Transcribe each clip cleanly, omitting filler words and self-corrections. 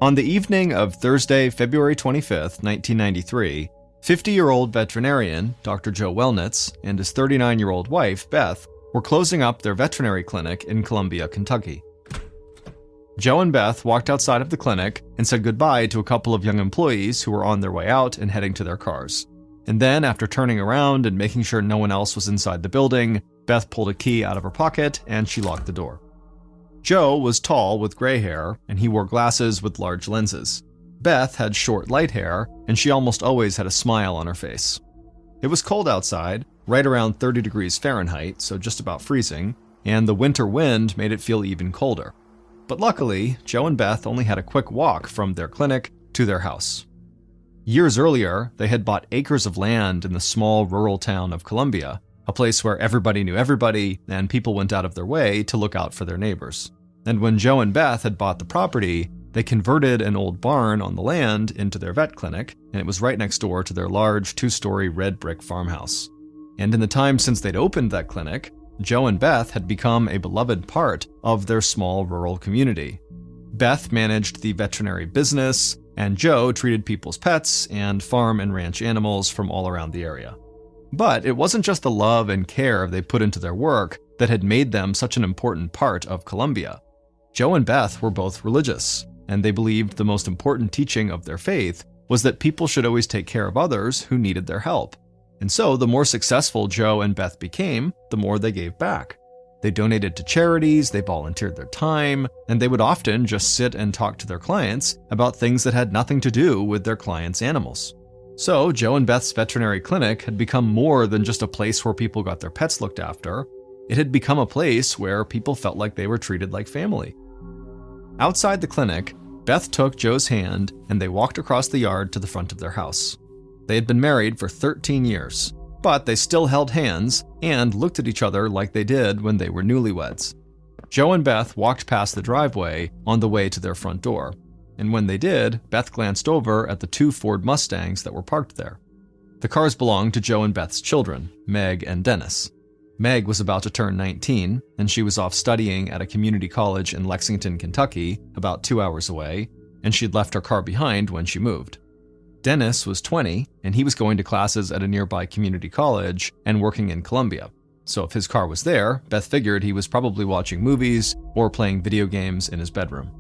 On the evening of Thursday, February 25th, 1993, 50-year-old veterinarian Dr. Joe Wellnitz and his 39-year-old wife, Beth, were closing up their veterinary clinic in Columbia, Kentucky. Joe and Beth walked outside of the clinic and said goodbye to a couple of young employees who were on their way out and heading to their cars. And then, after turning around and making sure no one else was inside the building, Beth pulled a key out of her pocket and she locked the door. Joe was tall with gray hair, and he wore glasses with large lenses. Beth had short, light hair, and she almost always had a smile on her face. It was cold outside, right around 30 degrees Fahrenheit, so just about freezing, and the winter wind made it feel even colder. But luckily, Joe and Beth only had a quick walk from their clinic to their house. Years earlier, they had bought acres of land in the small rural town of Columbia, a place where everybody knew everybody and people went out of their way to look out for their neighbors. And when Joe and Beth had bought the property, they converted an old barn on the land into their vet clinic, and it was right next door to their large 2-story red brick farmhouse. And in the time since they'd opened that clinic, Joe and Beth had become a beloved part of their small rural community. Beth managed the veterinary business, and Joe treated people's pets and farm and ranch animals from all around the area. But it wasn't just the love and care they put into their work that had made them such an important part of Columbia. Joe and Beth were both religious, and they believed the most important teaching of their faith was that people should always take care of others who needed their help. And so the more successful Joe and Beth became, the more they gave back. They donated to charities, they volunteered their time, and they would often just sit and talk to their clients about things that had nothing to do with their clients' animals. So Joe and Beth's veterinary clinic had become more than just a place where people got their pets looked after. It had become a place where people felt like they were treated like family. Outside the clinic, Beth took Joe's hand and they walked across the yard to the front of their house. They had been married for 13 years, but they still held hands and looked at each other like they did when they were newlyweds. Joe and Beth walked past the driveway on the way to their front door. And when they did, Beth glanced over at the 2 Ford Mustangs that were parked there. The cars belonged to Joe and Beth's children, Meg and Dennis. Meg was about to turn 19, and she was off studying at a community college in Lexington, Kentucky, about 2 hours away, and she'd left her car behind when she moved. Dennis was 20, and he was going to classes at a nearby community college and working in Columbia. So if his car was there, Beth figured he was probably watching movies or playing video games in his bedroom.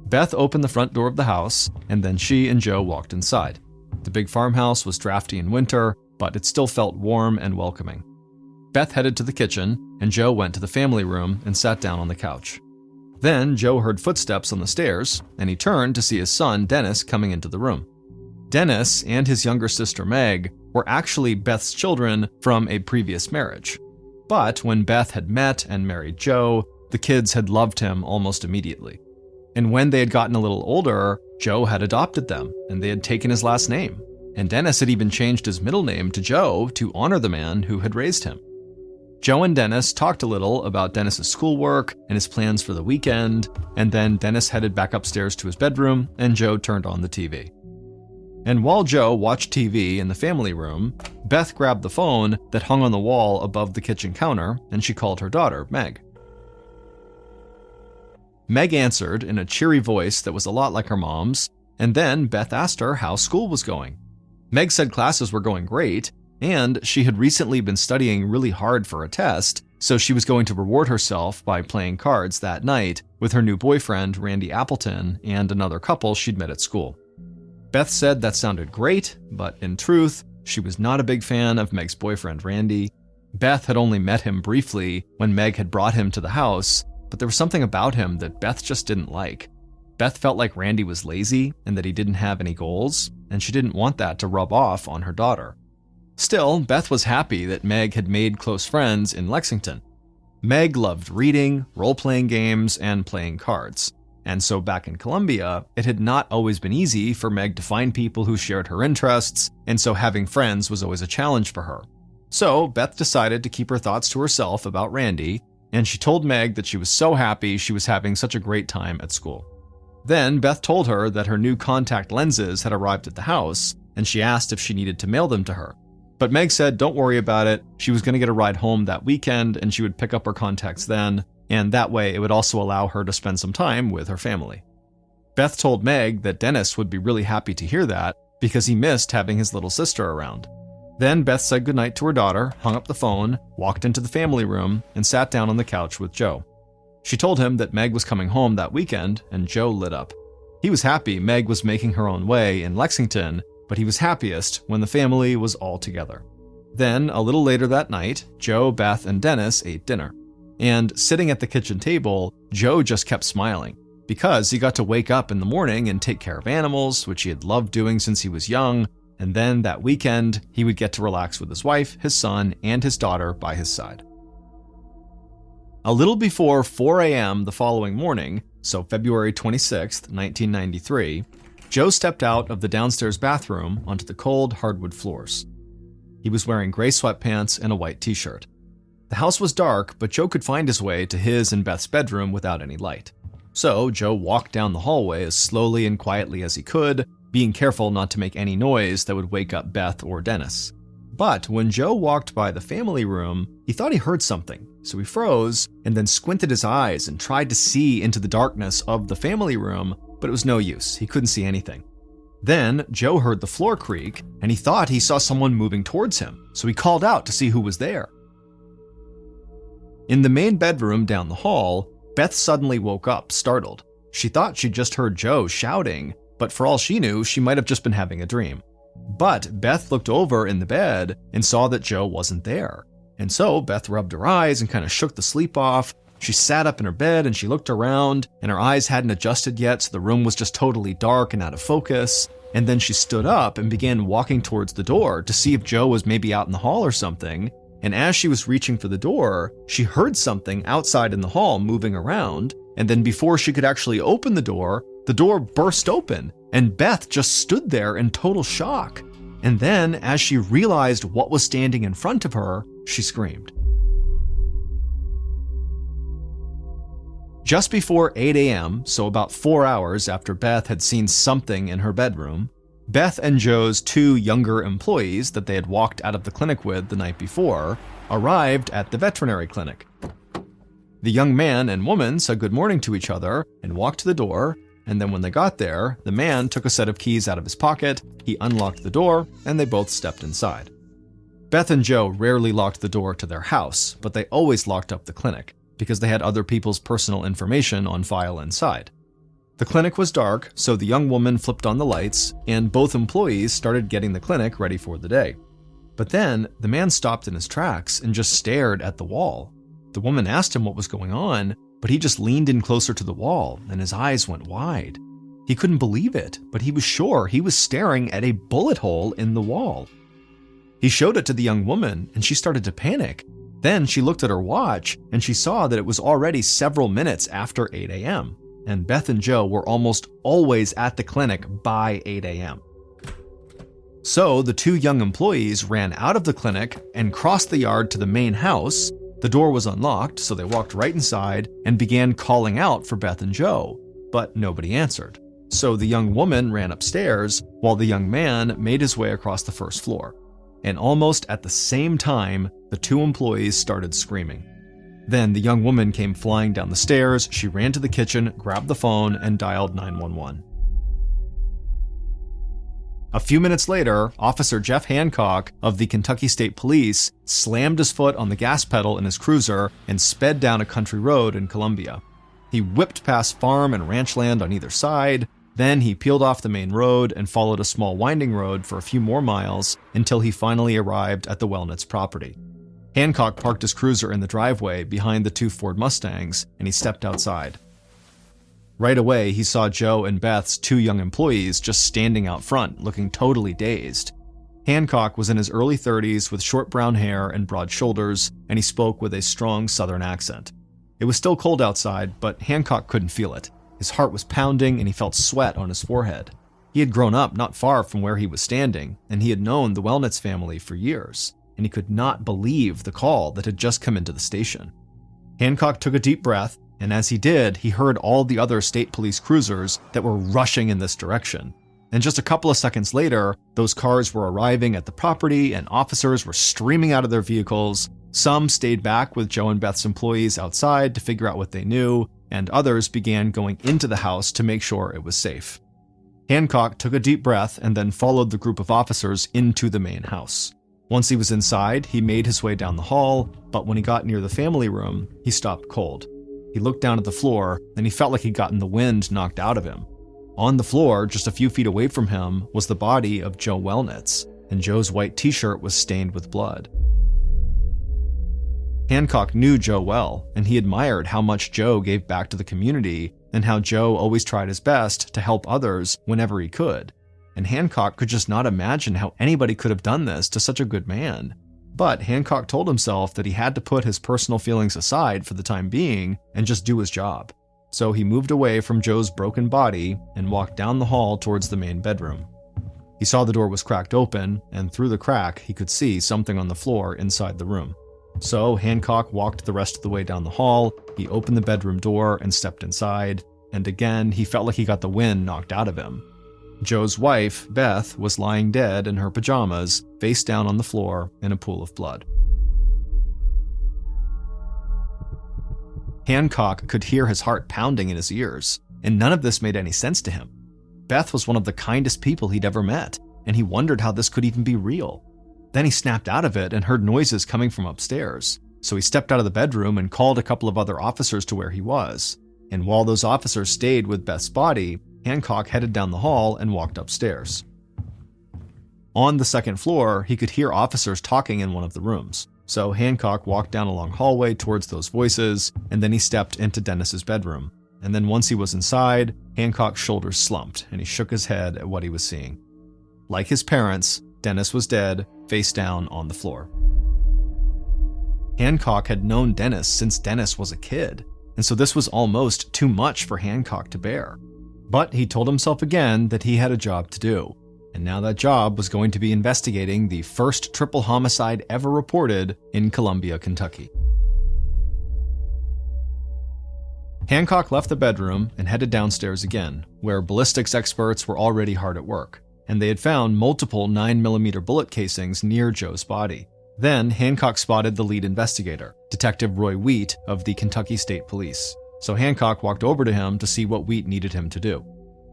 Beth opened the front door of the house, and then she and Joe walked inside. The big farmhouse was drafty in winter, but it still felt warm and welcoming. Beth headed to the kitchen, and Joe went to the family room and sat down on the couch. Then Joe heard footsteps on the stairs, and he turned to see his son, Dennis, coming into the room. Dennis and his younger sister, Meg, were actually Beth's children from a previous marriage. But when Beth had met and married Joe, the kids had loved him almost immediately. And when they had gotten a little older, Joe had adopted them, and they had taken his last name. And Dennis had even changed his middle name to Joe to honor the man who had raised him. Joe and Dennis talked a little about Dennis's schoolwork and his plans for the weekend, and then Dennis headed back upstairs to his bedroom, and Joe turned on the TV. And while Joe watched TV in the family room, Beth grabbed the phone that hung on the wall above the kitchen counter, and she called her daughter, Meg. Meg answered in a cheery voice that was a lot like her mom's, and then Beth asked her how school was going. Meg said classes were going great, and she had recently been studying really hard for a test, so she was going to reward herself by playing cards that night with her new boyfriend, Randy Appleton, and another couple she'd met at school. Beth said that sounded great, but in truth, she was not a big fan of Meg's boyfriend, Randy. Beth had only met him briefly when Meg had brought him to the house, but there was something about him that Beth just didn't like. Beth felt like Randy was lazy and that he didn't have any goals, and she didn't want that to rub off on her daughter. Still, Beth was happy that Meg had made close friends in Lexington. Meg loved reading, role-playing games, and playing cards. And so back in Columbia, it had not always been easy for Meg to find people who shared her interests, and so having friends was always a challenge for her. So Beth decided to keep her thoughts to herself about Randy, and she told Meg that she was so happy she was having such a great time at school. Then Beth told her that her new contact lenses had arrived at the house, and she asked if she needed to mail them to her. But Meg said don't worry about it, she was going to get a ride home that weekend and she would pick up her contacts then, and that way it would also allow her to spend some time with her family. Beth told Meg that Dennis would be really happy to hear that because he missed having his little sister around. Then Beth said goodnight to her daughter, hung up the phone, walked into the family room, and sat down on the couch with Joe. She told him that Meg was coming home that weekend, and Joe lit up. He was happy Meg was making her own way in Lexington, but he was happiest when the family was all together. Then, a little later that night, Joe, Beth, and Dennis ate dinner. And sitting at the kitchen table, Joe just kept smiling, because he got to wake up in the morning and take care of animals, which he had loved doing since he was young, and then that weekend, he would get to relax with his wife, his son, and his daughter by his side. A little before 4 a.m. the following morning, so February 26, 1993, Joe stepped out of the downstairs bathroom onto the cold hardwood floors. He was wearing gray sweatpants and a white t-shirt. The house was dark, but Joe could find his way to his and Beth's bedroom without any light. So Joe walked down the hallway as slowly and quietly as he could, being careful not to make any noise that would wake up Beth or Dennis. But when Joe walked by the family room, he thought he heard something, so he froze and then squinted his eyes and tried to see into the darkness of the family room, but it was no use. He couldn't see anything. Then Joe heard the floor creak, and he thought he saw someone moving towards him, so he called out to see who was there. In the main bedroom down the hall, Beth suddenly woke up, startled. She thought she'd just heard Joe shouting, but for all she knew, she might have just been having a dream. But Beth looked over in the bed and saw that Joe wasn't there. And so Beth rubbed her eyes and kind of shook the sleep off. She sat up in her bed and she looked around, and her eyes hadn't adjusted yet, so the room was just totally dark and out of focus. And then she stood up and began walking towards the door to see if Joe was maybe out in the hall or something. And as she was reaching for the door, she heard something outside in the hall moving around. And then before she could actually open the door burst open, and Beth just stood there in total shock. And then, as she realized what was standing in front of her, she screamed. Just before 8 a.m., so about 4 hours after Beth had seen something in her bedroom, Beth and Joe's 2 younger employees that they had walked out of the clinic with the night before arrived at the veterinary clinic. The young man and woman said good morning to each other and walked to the door, and then when they got there, the man took a set of keys out of his pocket, he unlocked the door, and they both stepped inside. Beth and Joe rarely locked the door to their house, but they always locked up the clinic, because they had other people's personal information on file inside. The clinic was dark, so the young woman flipped on the lights, and both employees started getting the clinic ready for the day. But then, the man stopped in his tracks and just stared at the wall. The woman asked him what was going on, but he just leaned in closer to the wall, and his eyes went wide. He couldn't believe it, but he was sure he was staring at a bullet hole in the wall. He showed it to the young woman, and she started to panic. Then she looked at her watch, and she saw that it was already several minutes after 8 a.m., and Beth and Joe were almost always at the clinic by 8 a.m. So the 2 young employees ran out of the clinic and crossed the yard to the main house. The door was unlocked, so they walked right inside and began calling out for Beth and Joe, but nobody answered. So the young woman ran upstairs while the young man made his way across the first floor. And almost at the same time, the 2 employees started screaming. Then the young woman came flying down the stairs, she ran to the kitchen, grabbed the phone, and dialed 911. A few minutes later, Officer Jeff Hancock of the Kentucky State Police slammed his foot on the gas pedal in his cruiser and sped down a country road in Columbia. He whipped past farm and ranch land on either side. Then he peeled off the main road and followed a small winding road for a few more miles until he finally arrived at the Wellnitz property. Hancock parked his cruiser in the driveway behind the 2 Ford Mustangs, and he stepped outside. Right away, he saw Joe and Beth's 2 young employees just standing out front, looking totally dazed. Hancock was in his early 30s with short brown hair and broad shoulders, and he spoke with a strong southern accent. It was still cold outside, but Hancock couldn't feel it. His heart was pounding, and he felt sweat on his forehead. He had grown up not far from where he was standing, and he had known the Wellnitz family for years, and he could not believe the call that had just come into the station. Hancock took a deep breath, and as he did, he heard all the other state police cruisers that were rushing in this direction. And just a couple of seconds later, those cars were arriving at the property and officers were streaming out of their vehicles. Some stayed back with Joe and Beth's employees outside to figure out what they knew, and others began going into the house to make sure it was safe. Hancock took a deep breath and then followed the group of officers into the main house. Once he was inside, he made his way down the hall, but when he got near the family room, he stopped cold. He looked down at the floor, and he felt like he'd gotten the wind knocked out of him. On the floor, just a few feet away from him, was the body of Joe Wellnitz, and Joe's white t-shirt was stained with blood. Hancock knew Joe well, and he admired how much Joe gave back to the community and how Joe always tried his best to help others whenever he could. And Hancock could just not imagine how anybody could have done this to such a good man. But Hancock told himself that he had to put his personal feelings aside for the time being and just do his job. So he moved away from Joe's broken body and walked down the hall towards the main bedroom. He saw the door was cracked open, and through the crack he could see something on the floor inside the room. So Hancock walked the rest of the way down the hall, he opened the bedroom door and stepped inside, and again he felt like he got the wind knocked out of him. Joe's wife, Beth, was lying dead in her pajamas, face down on the floor in a pool of blood. Hancock could hear his heart pounding in his ears, and none of this made any sense to him. Beth was one of the kindest people he'd ever met, and he wondered how this could even be real. Then he snapped out of it and heard noises coming from upstairs, so he stepped out of the bedroom and called a couple of other officers to where he was. And while those officers stayed with Beth's body, Hancock headed down the hall and walked upstairs. On the second floor, he could hear officers talking in one of the rooms, so Hancock walked down a long hallway towards those voices, and then he stepped into Dennis's bedroom. And then once he was inside, Hancock's shoulders slumped, and he shook his head at what he was seeing. Like his parents, Dennis was dead, face down on the floor. Hancock had known Dennis since Dennis was a kid, and so this was almost too much for Hancock to bear. But he told himself again that he had a job to do, and now that job was going to be investigating the first triple homicide ever reported in Columbia, Kentucky. Hancock left the bedroom and headed downstairs again, where ballistics experts were already hard at work, and they had found multiple 9mm bullet casings near Joe's body. Then Hancock spotted the lead investigator, Detective Roy Wheat of the Kentucky State Police. So Hancock walked over to him to see what Wheat needed him to do.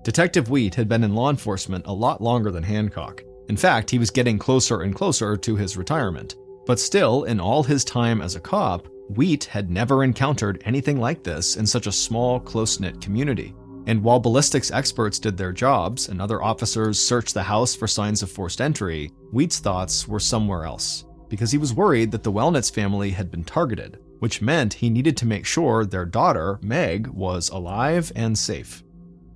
Detective Wheat had been in law enforcement a lot longer than Hancock. In fact, he was getting closer and closer to his retirement. But still, in all his time as a cop, Wheat had never encountered anything like this in such a small, close-knit community. And while ballistics experts did their jobs and other officers searched the house for signs of forced entry, Wheat's thoughts were somewhere else, because he was worried that the Wellnitz family had been targeted, which meant he needed to make sure their daughter, Meg, was alive and safe.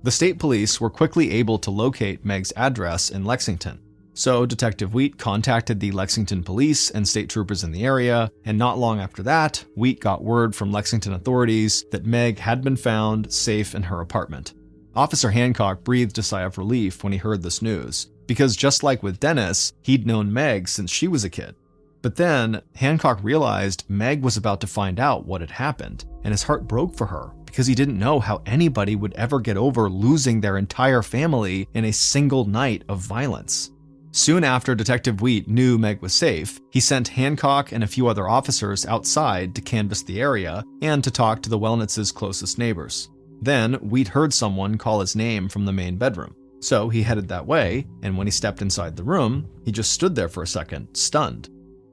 The state police were quickly able to locate Meg's address in Lexington. So Detective Wheat contacted the Lexington police and state troopers in the area, and not long after that, Wheat got word from Lexington authorities that Meg had been found safe in her apartment. Officer Hancock breathed a sigh of relief when he heard this news, because just like with Dennis, he'd known Meg since she was a kid. But then, Hancock realized Meg was about to find out what had happened, and his heart broke for her because he didn't know how anybody would ever get over losing their entire family in a single night of violence. Soon after Detective Wheat knew Meg was safe, he sent Hancock and a few other officers outside to canvass the area and to talk to the Wellnitz's closest neighbors. Then, Wheat heard someone call his name from the main bedroom. So he headed that way, and when he stepped inside the room, he just stood there for a second, stunned.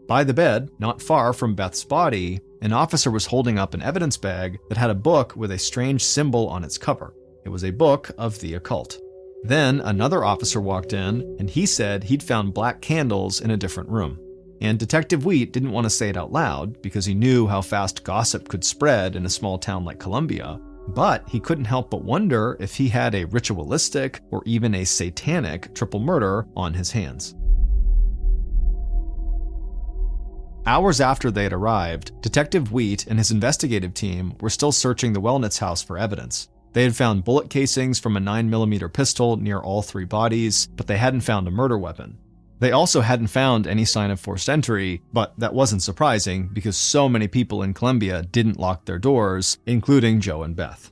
By the bed, not far from Beth's body, an officer was holding up an evidence bag that had a book with a strange symbol on its cover. It was a book of the occult. Then another officer walked in, and he said he'd found black candles in a different room. And Detective Wheat didn't want to say it out loud because he knew how fast gossip could spread in a small town like Columbia, but he couldn't help but wonder if he had a ritualistic or even a satanic triple murder on his hands. Hours after they had arrived, Detective Wheat and his investigative team were still searching the Wellnitz house for evidence. They had found bullet casings from a 9mm pistol near all three bodies, but they hadn't found a murder weapon. They also hadn't found any sign of forced entry, but that wasn't surprising because so many people in Columbia didn't lock their doors, including Joe and Beth.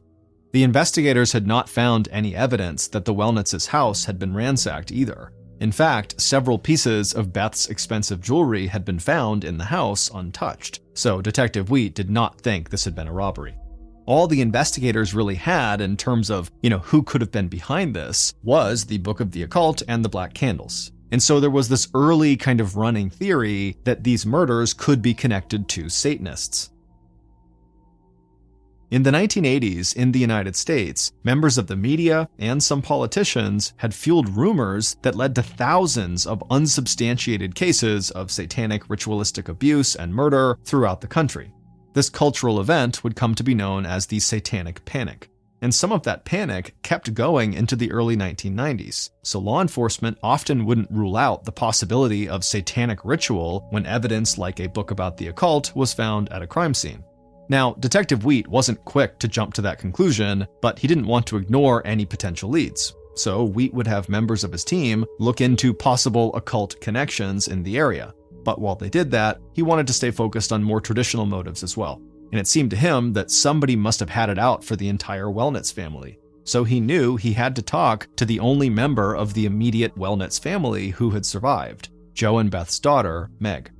The investigators had not found any evidence that the Wellnitz's house had been ransacked either. In fact, several pieces of Beth's expensive jewelry had been found in the house untouched, so Detective Wheat did not think this had been a robbery. all the investigators really had in terms of, who could have been behind this was the Book of the Occult and the Black Candles. And so there was this early kind of running theory that these murders could be connected to Satanists. In the 1980s, in the United States, members of the media and some politicians had fueled rumors that led to thousands of unsubstantiated cases of satanic ritualistic abuse and murder throughout the country. This cultural event would come to be known as the Satanic Panic. And some of that panic kept going into the early 1990s, so law enforcement often wouldn't rule out the possibility of satanic ritual when evidence like a book about the occult was found at a crime scene. Now, Detective Wheat wasn't quick to jump to that conclusion, but he didn't want to ignore any potential leads. So Wheat would have members of his team look into possible occult connections in the area. But while they did that, he wanted to stay focused on more traditional motives as well. And it seemed to him that somebody must have had it out for the entire Wellnitz family. So he knew he had to talk to the only member of the immediate Wellnitz family who had survived, Joe and Beth's daughter, Meg.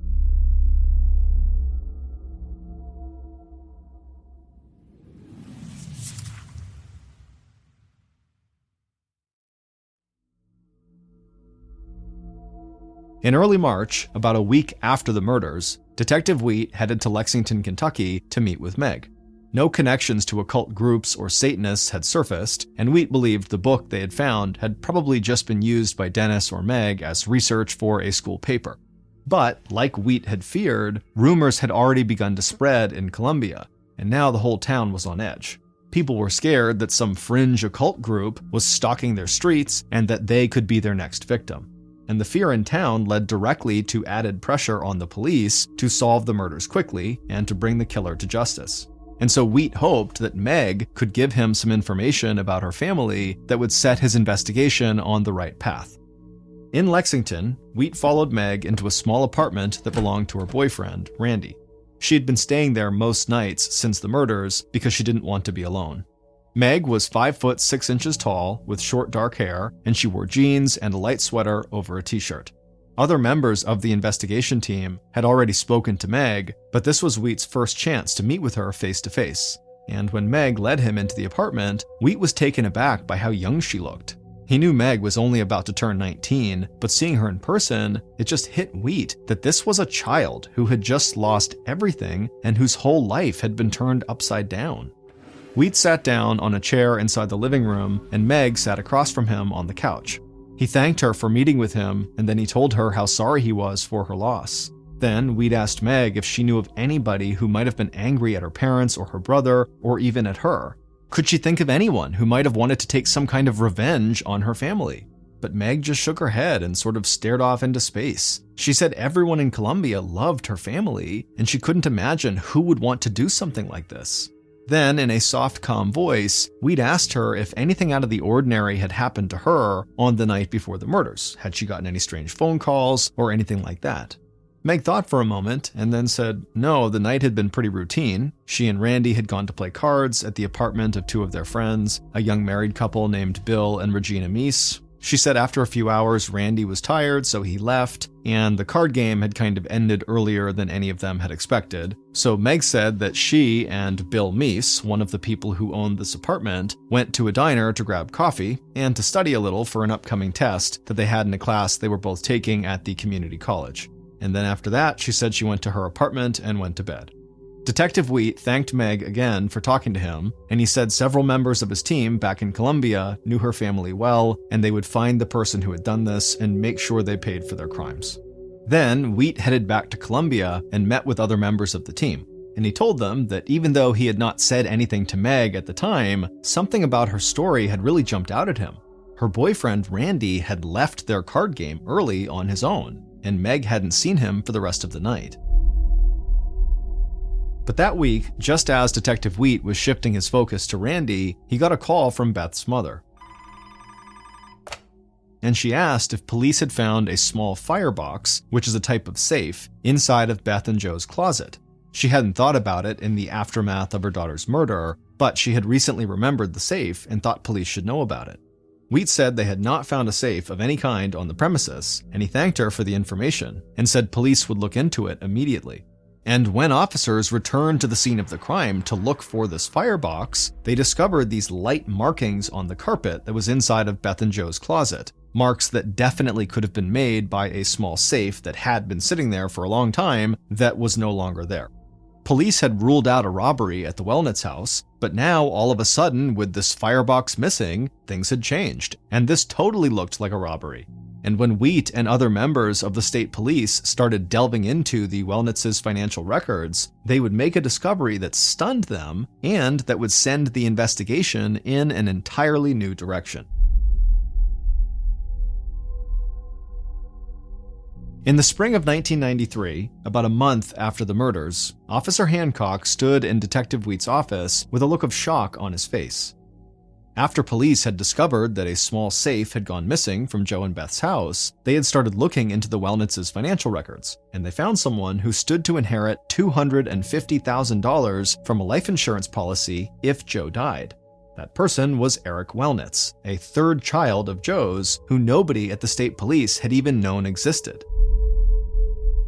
In early March, about a week after the murders, Detective Wheat headed to Lexington, Kentucky to meet with Meg. No connections to occult groups or Satanists had surfaced, and Wheat believed the book they had found had probably just been used by Dennis or Meg as research for a school paper. But, like Wheat had feared, rumors had already begun to spread in Columbia, and now the whole town was on edge. People were scared that some fringe occult group was stalking their streets and that they could be their next victim. And the fear in town led directly to added pressure on the police to solve the murders quickly and to bring the killer to justice. And so Wheat hoped that Meg could give him some information about her family that would set his investigation on the right path. In Lexington, Wheat followed Meg into a small apartment that belonged to her boyfriend, Randy. She had been staying there most nights since the murders because she didn't want to be alone. Meg was 5 foot 6 inches tall with short dark hair, and she wore jeans and a light sweater over a t-shirt. Other members of the investigation team had already spoken to Meg, but this was Wheat's first chance to meet with her face to face. And when Meg led him into the apartment, Wheat was taken aback by how young she looked. He knew Meg was only about to turn 19, but seeing her in person, it just hit Wheat that this was a child who had just lost everything and whose whole life had been turned upside down. Wheat sat down on a chair inside the living room, and Meg sat across from him on the couch. He thanked her for meeting with him, and then he told her how sorry he was for her loss. Then Wheat asked Meg if she knew of anybody who might have been angry at her parents or her brother, or even at her. Could she think of anyone who might have wanted to take some kind of revenge on her family? But Meg just shook her head and sort of stared off into space. She said everyone in Columbia loved her family, and she couldn't imagine who would want to do something like this. Then, in a soft, calm voice, Wheat asked her if anything out of the ordinary had happened to her on the night before the murders. Had she gotten any strange phone calls or anything like that? Meg thought for a moment and then said, no, the night had been pretty routine. She and Randy had gone to play cards at the apartment of two of their friends, a young married couple named Bill and Regina Meese. She said after a few hours, Randy was tired, so he left, and the card game had kind of ended earlier than any of them had expected. So Meg said that she and Bill Meese, one of the people who owned this apartment, went to a diner to grab coffee and to study a little for an upcoming test that they had in a class they were both taking at the community college. And then after that, she said she went to her apartment and went to bed. Detective Wheat thanked Meg again for talking to him, and he said several members of his team back in Columbia knew her family well, and they would find the person who had done this and make sure they paid for their crimes. Then, Wheat headed back to Columbia and met with other members of the team, and he told them that even though he had not said anything to Meg at the time, something about her story had really jumped out at him. Her boyfriend, Randy, had left their card game early on his own, and Meg hadn't seen him for the rest of the night. But that week, just as Detective Wheat was shifting his focus to Randy, he got a call from Beth's mother. And she asked if police had found a small firebox, which is a type of safe, inside of Beth and Joe's closet. She hadn't thought about it in the aftermath of her daughter's murder, but she had recently remembered the safe and thought police should know about it. Wheat said they had not found a safe of any kind on the premises, and he thanked her for the information and said police would look into it immediately. And when officers returned to the scene of the crime to look for this firebox, they discovered these light markings on the carpet that was inside of Beth and Joe's closet. Marks that definitely could have been made by a small safe that had been sitting there for a long time that was no longer there. Police had ruled out a robbery at the Wellnitz house, but now all of a sudden, with this firebox missing, things had changed, and this totally looked like a robbery. And when Wheat and other members of the state police started delving into the Wellnitz's financial records, they would make a discovery that stunned them and that would send the investigation in an entirely new direction. In the spring of 1993, about a month after the murders, Officer Hancock stood in Detective Wheat's office with a look of shock on his face. After police had discovered that a small safe had gone missing from Joe and Beth's house, they had started looking into the Wellnitz's financial records, and they found someone who stood to inherit $250,000 from a life insurance policy if Joe died. That person was Eric Wellnitz, a third child of Joe's who nobody at the state police had even known existed.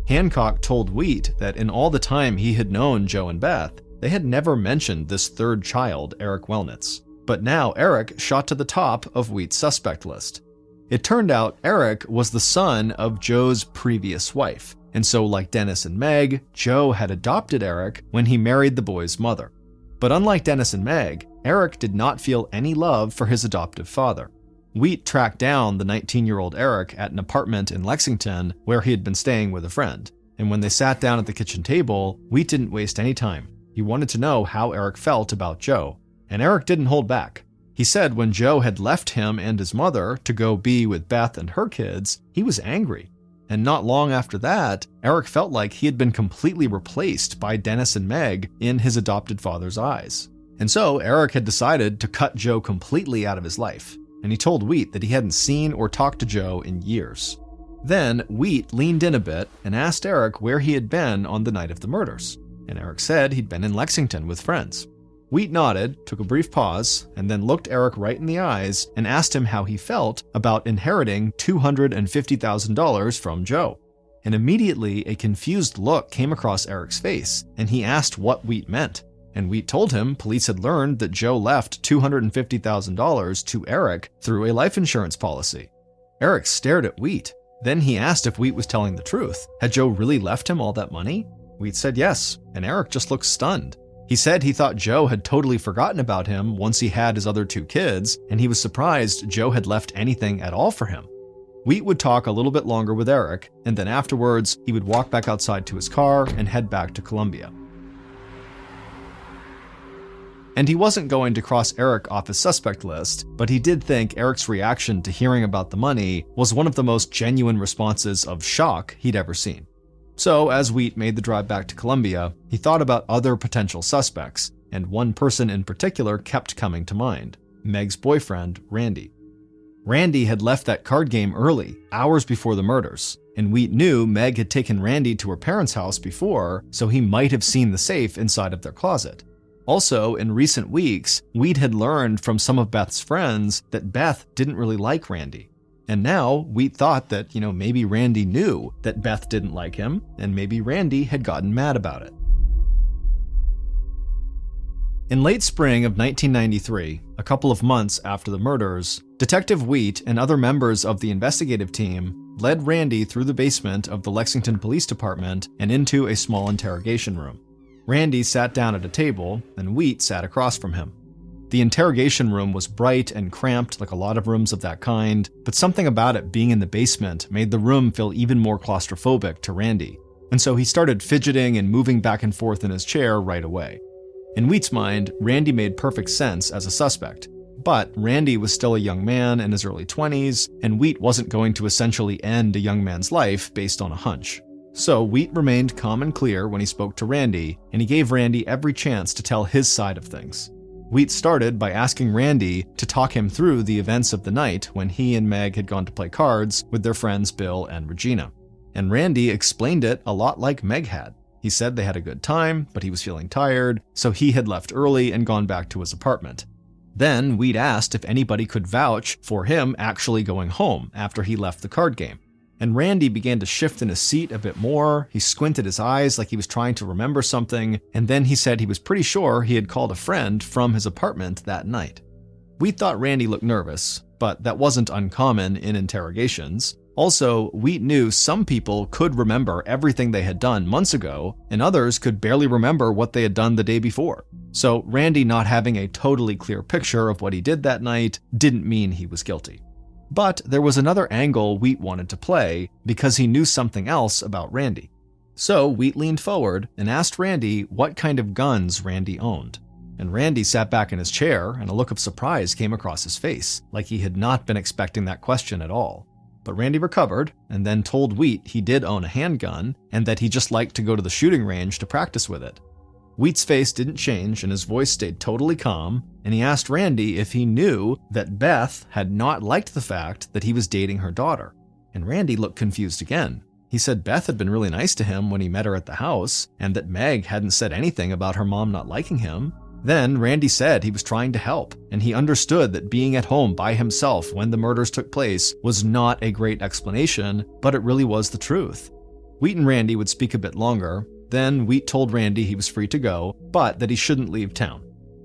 Hancock told Wheat that in all the time he had known Joe and Beth, they had never mentioned this third child, Eric Wellnitz. But now Eric shot to the top of Wheat's suspect list. It turned out Eric was the son of Joe's previous wife, and so like Dennis and Meg, Joe had adopted Eric when he married the boy's mother. But unlike Dennis and Meg, Eric did not feel any love for his adoptive father. Wheat tracked down the 19-year-old Eric at an apartment in Lexington where he had been staying with a friend. And when they sat down at the kitchen table, Wheat didn't waste any time. He wanted to know how Eric felt about Joe. And Eric didn't hold back. He said when Joe had left him and his mother to go be with Beth and her kids, he was angry. And not long after that, Eric felt like he had been completely replaced by Dennis and Meg in his adopted father's eyes. And so Eric had decided to cut Joe completely out of his life. And he told Wheat that he hadn't seen or talked to Joe in years. Then Wheat leaned in a bit and asked Eric where he had been on the night of the murders. And Eric said he'd been in Lexington with friends. Wheat nodded, took a brief pause, and then looked Eric right in the eyes and asked him how he felt about inheriting $250,000 from Joe. And immediately a confused look came across Eric's face, and he asked what Wheat meant. And Wheat told him police had learned that Joe left $250,000 to Eric through a life insurance policy. Eric stared at Wheat. Then he asked if Wheat was telling the truth. Had Joe really left him all that money? Wheat said yes, and Eric just looked stunned. He said he thought Joe had totally forgotten about him once he had his other two kids, and he was surprised Joe had left anything at all for him. Wheat would talk a little bit longer with Eric, and then afterwards, he would walk back outside to his car and head back to Columbia. And he wasn't going to cross Eric off his suspect list, but he did think Eric's reaction to hearing about the money was one of the most genuine responses of shock he'd ever seen. So as Wheat made the drive back to Columbia, he thought about other potential suspects, and one person in particular kept coming to mind: Meg's boyfriend, Randy. Randy had left that card game early, hours before the murders, and Wheat knew Meg had taken Randy to her parents' house before, so he might have seen the safe inside of their closet. Also, in recent weeks, Wheat had learned from some of Beth's friends that Beth didn't really like Randy. And now, Wheat thought that, maybe Randy knew that Beth didn't like him, and maybe Randy had gotten mad about it. In late spring of 1993, a couple of months after the murders, Detective Wheat and other members of the investigative team led Randy through the basement of the Lexington Police Department and into a small interrogation room. Randy sat down at a table, and Wheat sat across from him. The interrogation room was bright and cramped like a lot of rooms of that kind, but something about it being in the basement made the room feel even more claustrophobic to Randy, and so he started fidgeting and moving back and forth in his chair right away. In Wheat's mind, Randy made perfect sense as a suspect, but Randy was still a young man in his early 20s, and Wheat wasn't going to essentially end a young man's life based on a hunch. So Wheat remained calm and clear when he spoke to Randy, and he gave Randy every chance to tell his side of things. Wheat started by asking Randy to talk him through the events of the night when he and Meg had gone to play cards with their friends Bill and Regina. And Randy explained it a lot like Meg had. He said they had a good time, but he was feeling tired, so he had left early and gone back to his apartment. Then Wheat asked if anybody could vouch for him actually going home after he left the card game. and Randy began to shift in his seat a bit more. He squinted his eyes like he was trying to remember something, and then he said he was pretty sure he had called a friend from his apartment that night. We thought Randy looked nervous, but that wasn't uncommon in interrogations. Also, Wheat knew some people could remember everything they had done months ago, and others could barely remember what they had done the day before. So Randy not having a totally clear picture of what he did that night didn't mean he was guilty. But there was another angle Wheat wanted to play because he knew something else about Randy. So Wheat leaned forward and asked Randy what kind of guns Randy owned. And Randy sat back in his chair and a look of surprise came across his face, like he had not been expecting that question at all. But Randy recovered and then told Wheat he did own a handgun and that he just liked to go to the shooting range to practice with it. Wheat's face didn't change and his voice stayed totally calm, and he asked Randy if he knew that Beth had not liked the fact that he was dating her daughter. And Randy looked confused again. He said Beth had been really nice to him when he met her at the house, and that Meg hadn't said anything about her mom not liking him. Then Randy said he was trying to help, and he understood that being at home by himself when the murders took place was not a great explanation, but it really was the truth. Wheat and Randy would speak a bit longer. Then Wheat told Randy he was free to go, but that he shouldn't leave town.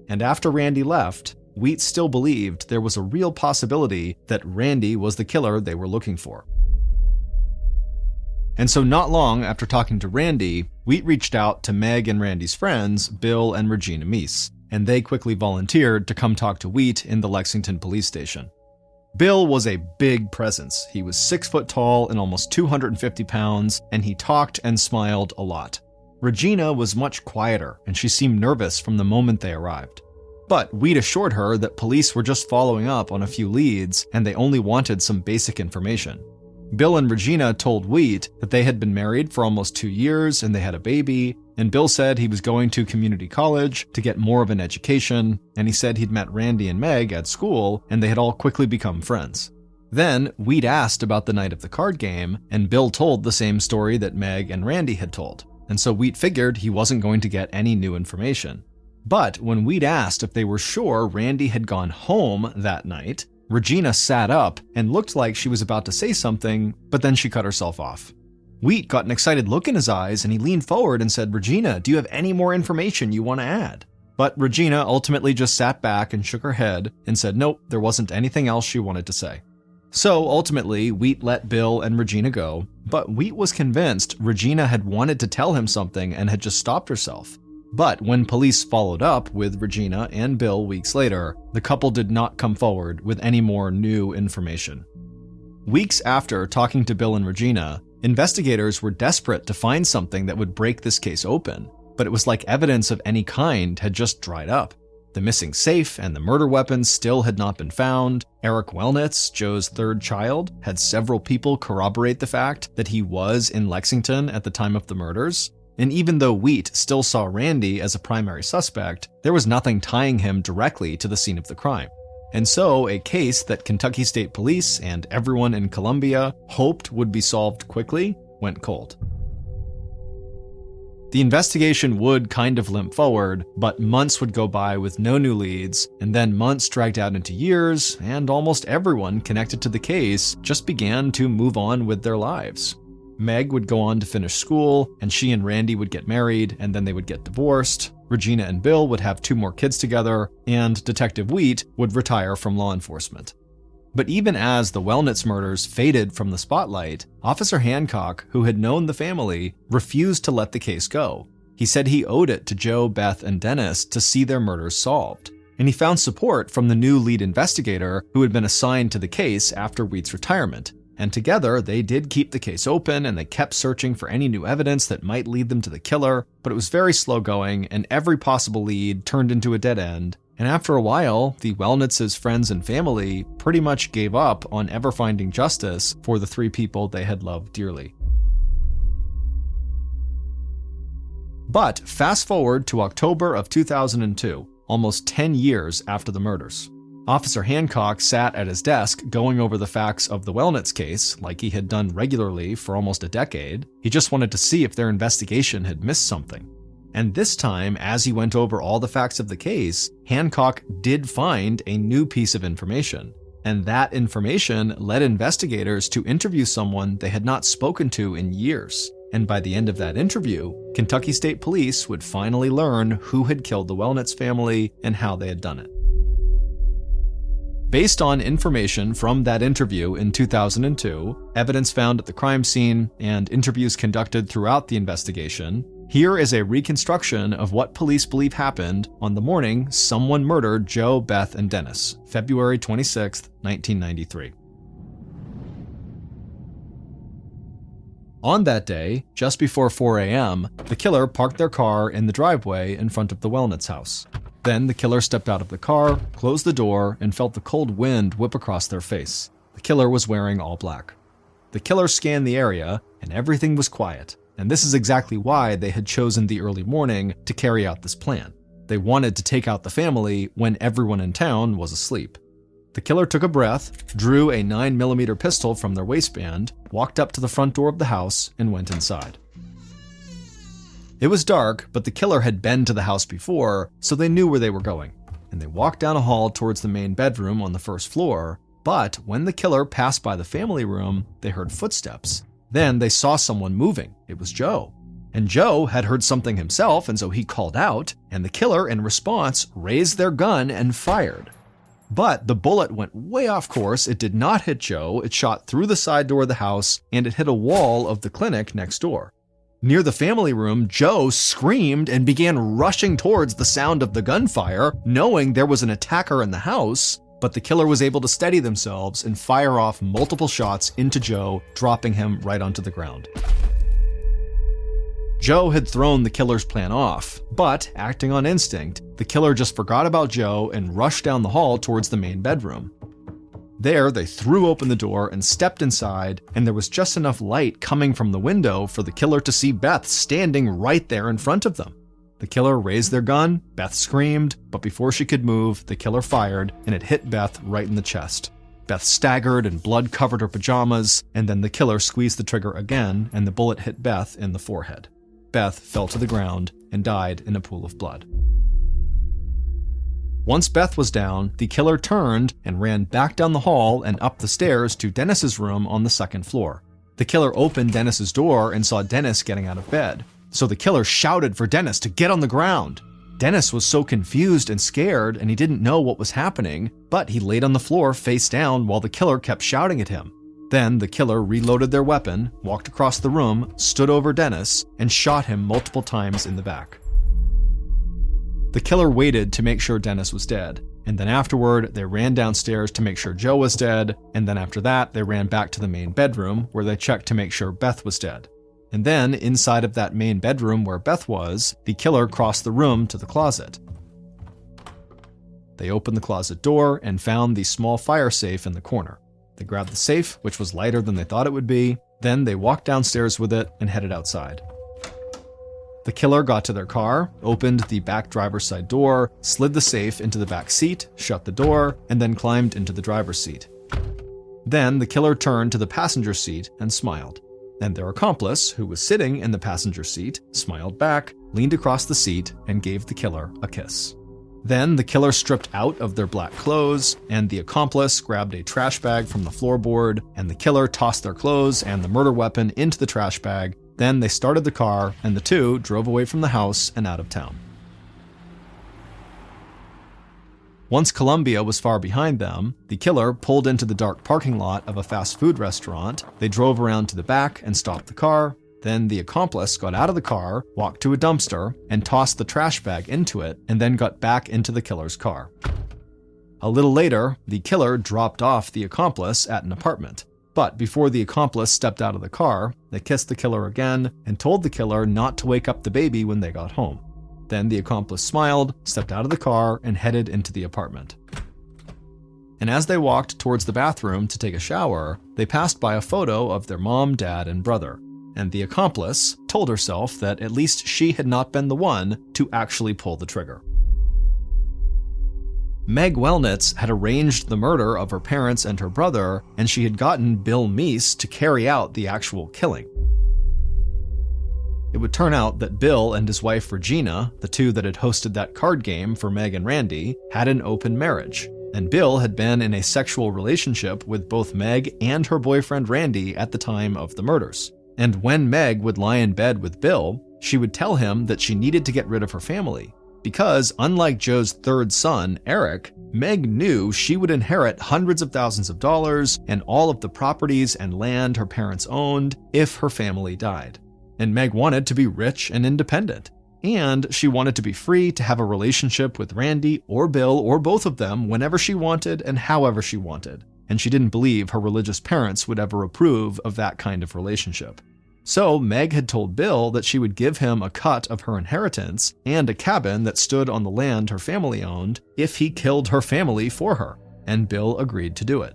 And after Randy left, Wheat still believed there was a real possibility that Randy was the killer they were looking for. And so not long after talking to Randy, Wheat reached out to Meg and Randy's friends, Bill and Regina Meese, and they quickly volunteered to come talk to Wheat in the Lexington police station. Bill was a big presence. He was 6 foot tall and almost 250 pounds, and he talked and smiled a lot. Regina was much quieter, and she seemed nervous from the moment they arrived. But Wheat assured her that police were just following up on a few leads, and they only wanted some basic information. Bill and Regina told Wheat that they had been married for almost 2 years and they had a baby, and Bill said he was going to community college to get more of an education, and he said he'd met Randy and Meg at school, and they had all quickly become friends. Then Wheat asked about the night of the card game, and Bill told the same story that Meg and Randy had told. And so Wheat figured he wasn't going to get any new information. But when Wheat asked if they were sure Randy had gone home that night, Regina sat up and looked like she was about to say something, but then she cut herself off. Wheat got an excited look in his eyes and he leaned forward and said, "Regina, do you have any more information you want to add?" But Regina ultimately just sat back and shook her head and said nope, there wasn't anything else she wanted to say. So ultimately, Wheat let Bill and Regina go, but Wheat was convinced Regina had wanted to tell him something and had just stopped herself. But when police followed up with Regina and Bill weeks later, the couple did not come forward with any more new information. Weeks after talking to Bill and Regina, investigators were desperate to find something that would break this case open, but it was like evidence of any kind had just dried up. The missing safe and the murder weapons still had not been found. Eric Wellnitz, Joe's third child, had several people corroborate the fact that he was in Lexington at the time of the murders. And even though Wheat still saw Randy as a primary suspect, there was nothing tying him directly to the scene of the crime. And so a case that Kentucky State Police and everyone in Columbia hoped would be solved quickly went cold. The investigation would kind of limp forward, but months would go by with no new leads, and then months dragged out into years, and almost everyone connected to the case just began to move on with their lives. Meg would go on to finish school, and she and Randy would get married, and then they would get divorced. Regina and Bill would have 2 more kids together, and Detective Wheat would retire from law enforcement. But even as the Wellnitz murders faded from the spotlight, Officer Hancock, who had known the family, refused to let the case go. He said he owed it to Joe, Beth, and Dennis to see their murders solved. And he found support from the new lead investigator who had been assigned to the case after Wheat's retirement. And together, they did keep the case open and they kept searching for any new evidence that might lead them to the killer, but it was very slow going and every possible lead turned into a dead end. And after a while, the Wellnitz's friends and family pretty much gave up on ever finding justice for the 3 people they had loved dearly. But fast forward to October of 2002, almost 10 years after the murders. Officer Hancock sat at his desk going over the facts of the Wellnitz case like he had done regularly for almost a decade. He just wanted to see if their investigation had missed something. And this time, as he went over all the facts of the case, Hancock did find a new piece of information. And that information led investigators to interview someone they had not spoken to in years. And by the end of that interview, Kentucky State Police would finally learn who had killed the Wellnitz family and how they had done it. Based on information from that interview in 2002, evidence found at the crime scene, and interviews conducted throughout the investigation, here is a reconstruction of what police believe happened on the morning someone murdered Joe, Beth, and Dennis, February 26, 1993. On that day, just before 4 a.m., the killer parked their car in the driveway in front of the Wellnitz house. Then the killer stepped out of the car, closed the door, and felt the cold wind whip across their face. The killer was wearing all black. The killer scanned the area, and everything was quiet. And this is exactly why they had chosen the early morning to carry out this plan. They wanted to take out the family when everyone in town was asleep. The killer took a breath, drew a 9mm pistol from their waistband, walked up to the front door of the house, and went inside. It was dark, but the killer had been to the house before, so they knew where they were going. And they walked down a hall towards the main bedroom on the first floor, but when the killer passed by the family room, they heard footsteps. Then they saw someone moving. It was Joe. And Joe had heard something himself, and so he called out, and the killer, in response, raised their gun and fired. But the bullet went way off course. It did not hit Joe. It shot through the side door of the house, and it hit a wall of the clinic next door. Near the family room, Joe screamed and began rushing towards the sound of the gunfire, knowing there was an attacker in the house, but the killer was able to steady themselves and fire off multiple shots into Joe, dropping him right onto the ground. Joe had thrown the killer's plan off, but acting on instinct, the killer just forgot about Joe and rushed down the hall towards the main bedroom. There, they threw open the door and stepped inside, and there was just enough light coming from the window for the killer to see Beth standing right there in front of them. The killer raised their gun, Beth screamed, but before she could move, the killer fired, and it hit Beth right in the chest. Beth staggered and blood covered her pajamas, and then the killer squeezed the trigger again, and the bullet hit Beth in the forehead. Beth fell to the ground and died in a pool of blood. Once Beth was down, the killer turned and ran back down the hall and up the stairs to Dennis's room on the second floor. The killer opened Dennis's door and saw Dennis getting out of bed. So the killer shouted for Dennis to get on the ground. Dennis was so confused and scared, and he didn't know what was happening, but he laid on the floor face down while the killer kept shouting at him. Then the killer reloaded their weapon, walked across the room, stood over Dennis, and shot him multiple times in the back. The killer waited to make sure Dennis was dead, and then afterward, they ran downstairs to make sure Joe was dead, and then after that, they ran back to the main bedroom where they checked to make sure Beth was dead. And then, inside of that main bedroom where Beth was, the killer crossed the room to the closet. They opened the closet door and found the small fire safe in the corner. They grabbed the safe, which was lighter than they thought it would be. Then they walked downstairs with it and headed outside. The killer got to their car, opened the back driver's side door, slid the safe into the back seat, shut the door, and then climbed into the driver's seat. Then the killer turned to the passenger seat and smiled. And their accomplice, who was sitting in the passenger seat, smiled back, leaned across the seat, and gave the killer a kiss. Then the killer stripped out of their black clothes, and the accomplice grabbed a trash bag from the floorboard, and the killer tossed their clothes and the murder weapon into the trash bag. Then they started the car, and the two drove away from the house and out of town. Once Columbia was far behind them, the killer pulled into the dark parking lot of a fast food restaurant. They drove around to the back and stopped the car. Then the accomplice got out of the car, walked to a dumpster, and tossed the trash bag into it, and then got back into the killer's car. A little later, the killer dropped off the accomplice at an apartment. But before the accomplice stepped out of the car, they kissed the killer again and told the killer not to wake up the baby when they got home. Then the accomplice smiled, stepped out of the car, and headed into the apartment. And as they walked towards the bathroom to take a shower, they passed by a photo of their mom, dad, and brother. And the accomplice told herself that at least she had not been the one to actually pull the trigger. Meg Wellnitz had arranged the murder of her parents and her brother, and she had gotten Bill Meese to carry out the actual killing. It would turn out that Bill and his wife Regina, the two that had hosted that card game for Meg and Randy, had an open marriage, and Bill had been in a sexual relationship with both Meg and her boyfriend Randy at the time of the murders. And when Meg would lie in bed with Bill, she would tell him that she needed to get rid of her family, because unlike Joe's third son, Eric, Meg knew she would inherit hundreds of thousands of dollars and all of the properties and land her parents owned if her family died. And Meg wanted to be rich and independent. And she wanted to be free to have a relationship with Randy or Bill or both of them whenever she wanted and however she wanted. And she didn't believe her religious parents would ever approve of that kind of relationship. So Meg had told Bill that she would give him a cut of her inheritance and a cabin that stood on the land her family owned if he killed her family for her, and Bill agreed to do it.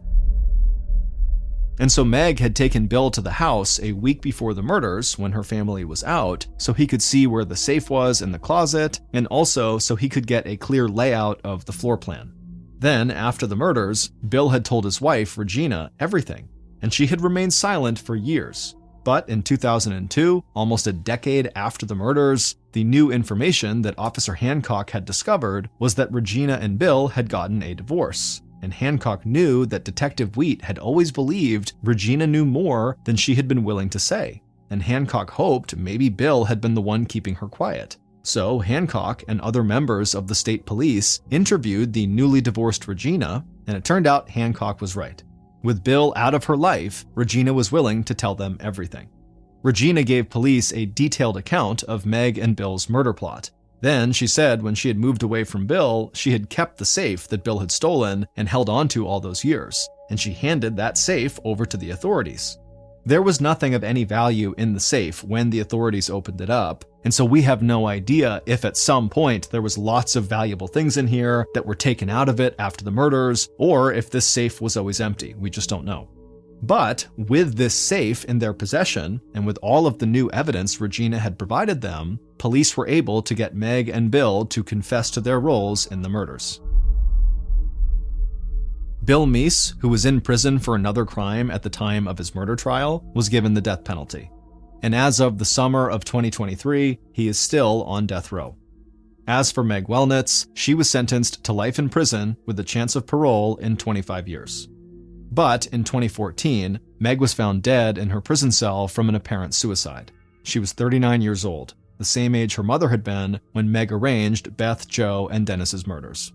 And so Meg had taken Bill to the house a week before the murders when her family was out, so he could see where the safe was in the closet, and also so he could get a clear layout of the floor plan. Then, after the murders, Bill had told his wife, Regina, everything, and she had remained silent for years. But in 2002, almost a decade after the murders, the new information that Officer Hancock had discovered was that Regina and Bill had gotten a divorce. And Hancock knew that Detective Wheat had always believed Regina knew more than she had been willing to say. And Hancock hoped maybe Bill had been the one keeping her quiet. So Hancock and other members of the state police interviewed the newly divorced Regina, and it turned out Hancock was right. With Bill out of her life, Regina was willing to tell them everything. Regina gave police a detailed account of Meg and Bill's murder plot. Then she said when she had moved away from Bill, she had kept the safe that Bill had stolen and held onto all those years, and she handed that safe over to the authorities. There was nothing of any value in the safe when the authorities opened it up, and so we have no idea if at some point there was lots of valuable things in here that were taken out of it after the murders, or if this safe was always empty. We just don't know. But with this safe in their possession, and with all of the new evidence Regina had provided them, police were able to get Meg and Bill to confess to their roles in the murders. Bill Meese, who was in prison for another crime at the time of his murder trial, was given the death penalty. And as of the summer of 2023, he is still on death row. As for Meg Wellnitz, she was sentenced to life in prison with a chance of parole in 25 years. But in 2014, Meg was found dead in her prison cell from an apparent suicide. She was 39 years old, the same age her mother had been when Meg arranged Beth, Joe, and Dennis's murders.